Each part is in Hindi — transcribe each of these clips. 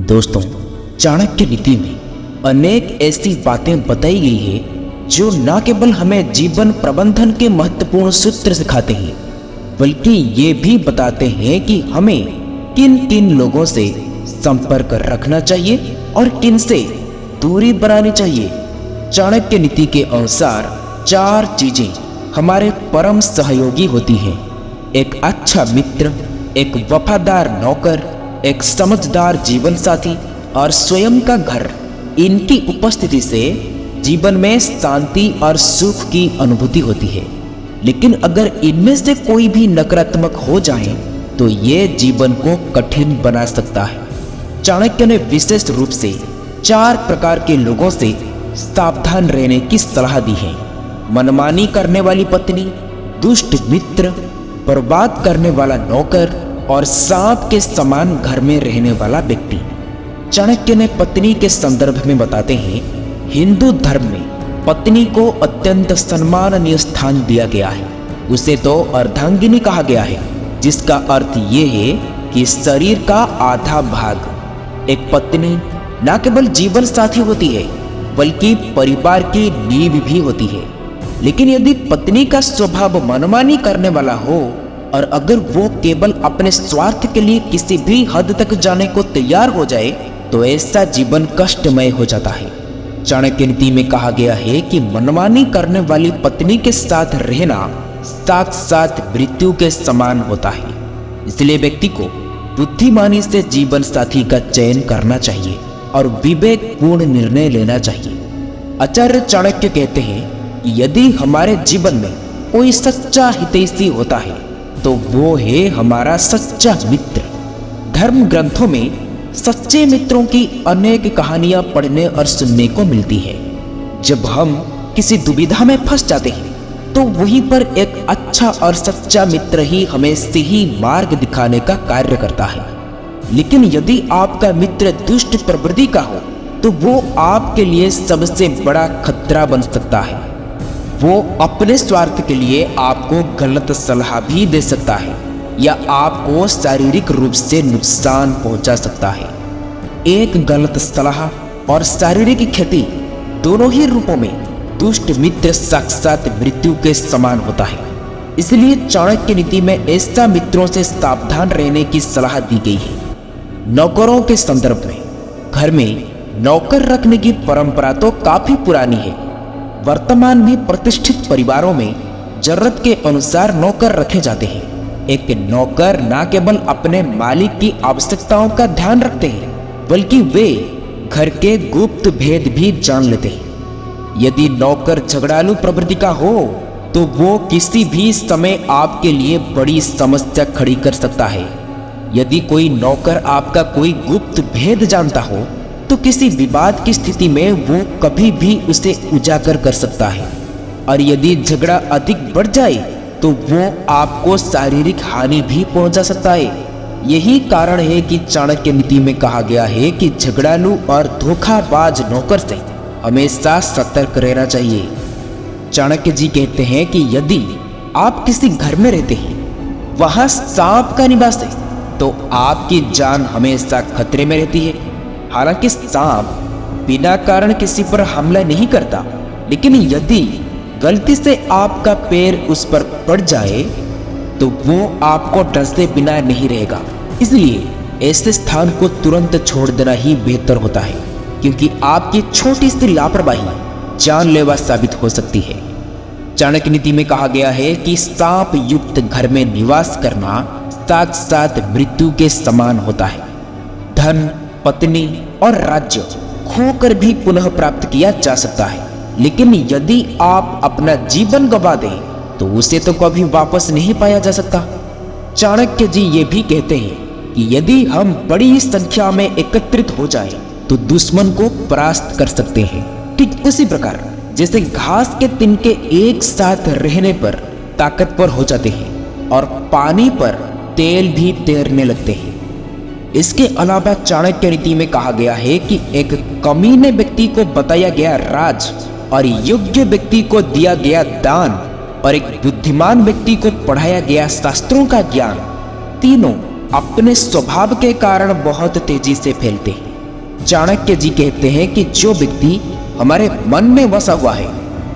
दोस्तों, चाणक्य नीति में अनेक ऐसी बातें बताई गई है जो न केवल हमें जीवन प्रबंधन के महत्वपूर्ण सूत्र सिखाते हैं, बल्कि ये भी बताते हैं कि हमें किन किन लोगों से संपर्क रखना चाहिए और किन से दूरी बनानी चाहिए। चाणक्य नीति के अनुसार 4 चीजें हमारे परम सहयोगी होती हैं: एक अच्छा मित्र, एक वफादार नौकर, एक समझदार जीवन साथी और स्वयं का घर। इनकी उपस्थिति से जीवन में शांति और सुख की अनुभूति होती है। लेकिन अगर इनमें से कोई भी नकारात्मक हो जाए तो ये जीवन को कठिन बना सकता है। चाणक्य ने विशेष रूप से 4 प्रकार के लोगों से सावधान रहने की सलाह दी है: मनमानी करने वाली पत्नी, दुष्ट मित्र, बर्बाद करने वाला नौकर और सांप के समान घर में रहने वाला व्यक्ति। चाणक्य ने पत्नी के संदर्भ में बताते हैं, हिंदू धर्म में पत्नी को अत्यंत सम्माननीय स्थान दिया गया है। उसे तो अर्धांगिनी कहा गया है, जिसका अर्थ ये है कि शरीर का आधा भाग। एक पत्नी न केवल जीवन साथी होती है बल्कि परिवार की नींव भी होती है। लेकिन यदि पत्नी का स्वभाव मनमानी करने वाला हो और अगर वो केवल अपने स्वार्थ के लिए किसी भी हद तक जाने को तैयार हो जाए तो ऐसा जीवन कष्टमय हो जाता है। चाणक्य नीति में कहा गया है कि मनमानी करने वाली पत्नी के साथ रहना साक्षात मृत्यु के समान होता है। इसलिए व्यक्ति को बुद्धिमानी से जीवन साथी का चयन करना चाहिए और विवेकपूर्ण निर्णय लेना चाहिए। आचार्य चाणक्य कहते हैं कि यदि हमारे जीवन में कोई सच्चा हितैषी होता है तो वो है हमारा सच्चा मित्र। धर्म ग्रंथों में सच्चे मित्रों की अनेक कहानियां पढ़ने और सुनने को मिलती है। जब हम किसी दुविधा में फंस जाते हैं तो वहीं पर एक अच्छा और सच्चा मित्र ही हमें सही मार्ग दिखाने का कार्य करता है। लेकिन यदि आपका मित्र दुष्ट प्रवृत्ति का हो तो वो आपके लिए सबसे बड़ा खतरा बन सकता है। वो अपने स्वार्थ के लिए आपको गलत सलाह भी दे सकता है या आपको शारीरिक रूप से नुकसान पहुंचा सकता है। एक गलत सलाह और शारीरिक क्षति दोनों ही रूपों में दुष्ट मित्र साक्षात मृत्यु के समान होता है। इसलिए चाणक्य नीति में ऐसा मित्रों से सावधान रहने की सलाह दी गई है। नौकरों के संदर्भ में घर में नौकर रखने की परंपरा तो काफी पुरानी है। वर्तमान में प्रतिष्ठित परिवारों में जरूरत के अनुसार नौकर रखे जाते हैं। एक नौकर न केवल अपने मालिक की आवश्यकताओं का ध्यान रखते हैं बल्कि वे घर के गुप्त भेद भी जान लेते हैं। यदि नौकर झगड़ालू प्रवृत्ति का हो तो वो किसी भी समय आपके लिए बड़ी समस्या खड़ी कर सकता है। यदि कोई नौकर आपका कोई गुप्त भेद जानता हो तो किसी विवाद की स्थिति में वो कभी भी उसे उजागर कर सकता है। और यदि झगड़ा अधिक बढ़ जाए तो वो आपको शारीरिक हानि भी पहुंचा सकता है। यही कारण है कि चाणक्य नीति में कहा गया है कि झगड़ालू और धोखाबाज नौकर से हमेशा सतर्क रहना चाहिए। चाणक्य जी कहते हैं कि यदि आप किसी घर में रहते हैं, वहां सांप का निवास है, तो आपकी जान हमेशा खतरे में रहती है। हालांकि सांप बिना कारण किसी पर हमला नहीं करता, लेकिन यदि गलती से आपका पैर उस पर पड़ जाए तो वो आपको डसते बिना नहीं रहेगा। इसलिए ऐसे स्थान को तुरंत छोड़ देना ही बेहतर होता है, क्योंकि आपकी छोटी सी लापरवाही जानलेवा साबित हो सकती है। चाणक्य नीति में कहा गया है कि सांप युक्त घर में निवास करना साक्षात मृत्यु के समान होता है। धन, पत्नी और राज्य खोकर भी पुनः प्राप्त किया जा सकता है, लेकिन यदि आप अपना जीवन गंवा दें तो उसे तो कभी वापस नहीं पाया जा सकता। चाणक्य जी ये भी कहते हैं कि यदि हम बड़ी संख्या में एकत्रित हो जाएं तो दुश्मन को परास्त कर सकते हैं। ठीक उसी प्रकार जैसे घास के तिनके एक साथ रहने पर ताकतवर हो जाते हैं और पानी पर तेल भी तैरने लगते हैं। इसके अलावा चाणक्य नीति में कहा गया है कि एक कमीने व्यक्ति को बताया गया राज और योग्य व्यक्ति को दिया गया दान और एक बुद्धिमान व्यक्ति को पढ़ाया गया शास्त्रों का ज्ञान, तीनों अपने स्वभाव के कारण बहुत तेजी से फैलते हैं। चाणक्य जी कहते हैं कि जो व्यक्ति हमारे मन में बसा हुआ है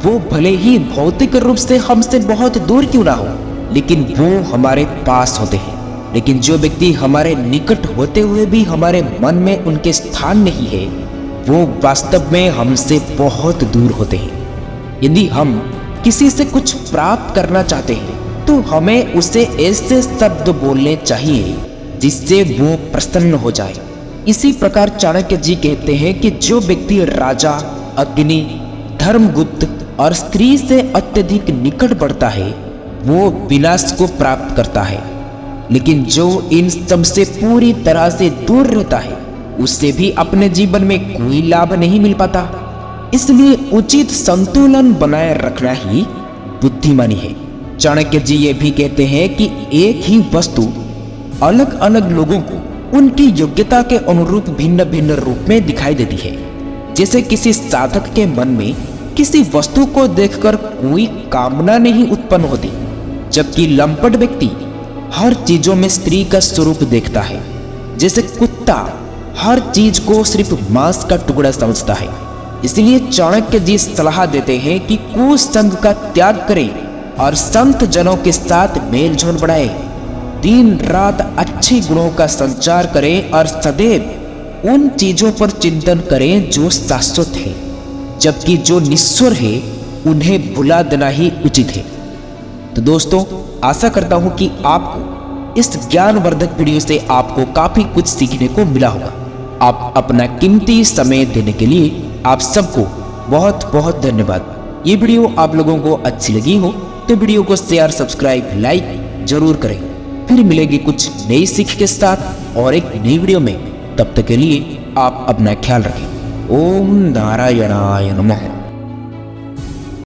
वो भले ही भौतिक रूप से हमसे बहुत दूर क्यों ना हो, लेकिन वो हमारे पास होते हैं। लेकिन जो व्यक्ति हमारे निकट होते हुए भी हमारे मन में उनके स्थान नहीं है, वो वास्तव में हमसे बहुत दूर होते हैं। यदि हम किसी से कुछ प्राप्त करना चाहते हैं तो हमें उसे ऐसे शब्द बोलने चाहिए जिससे वो प्रसन्न हो जाए। इसी प्रकार चाणक्य जी कहते हैं कि जो व्यक्ति राजा, अग्नि, धर्मगुप्त और स्त्री से अत्यधिक निकट बढ़ता है वो विनाश को प्राप्त करता है, लेकिन जो इन सब से पूरी तरह से दूर रहता है उससे भी अपने जीवन में कोई लाभ नहीं मिल पाता। इसलिए उचित संतुलन बनाए रखना ही बुद्धिमानी है। चाणक्य जी ये भी कहते हैं कि एक ही वस्तु अलग अलग लोगों को उनकी योग्यता के अनुरूप भिन्न भिन्न रूप में दिखाई देती है। जैसे किसी साधक के मन में किसी वस्तु को देखकर कोई कामना नहीं उत्पन्न होती, जबकि लंपट व्यक्ति हर चीजों में स्त्री का स्वरूप देखता है। जैसे कुत्ता हर चीज को सिर्फ मांस का टुकड़ा समझता है। इसलिए चाणक्य जी सलाह देते हैं कि कुसंग का त्याग करें और संत जनों के साथ मेल जोल बढ़ाए, दिन रात अच्छे गुणों का संचार करें और सदैव उन चीजों पर चिंतन करें जो शाश्वत है, जबकि जो निश्चर है उन्हें भुला देना ही उचित है। तो दोस्तों, आशा करता हूं कि आपको इस ज्ञानवर्धक वीडियो से आपको काफी कुछ सीखने को मिला होगा। आप अपना कीमती समय देने के लिए आप सबको बहुत बहुत धन्यवाद। ये वीडियो आप लोगों को अच्छी लगी हो तो वीडियो को शेयर, सब्सक्राइब, लाइक जरूर करें। फिर मिलेगी कुछ नई सीख के साथ और एक नई वीडियो में। तब तक के लिए आप अपना ख्याल रखें। ओम नारायणाय नमः।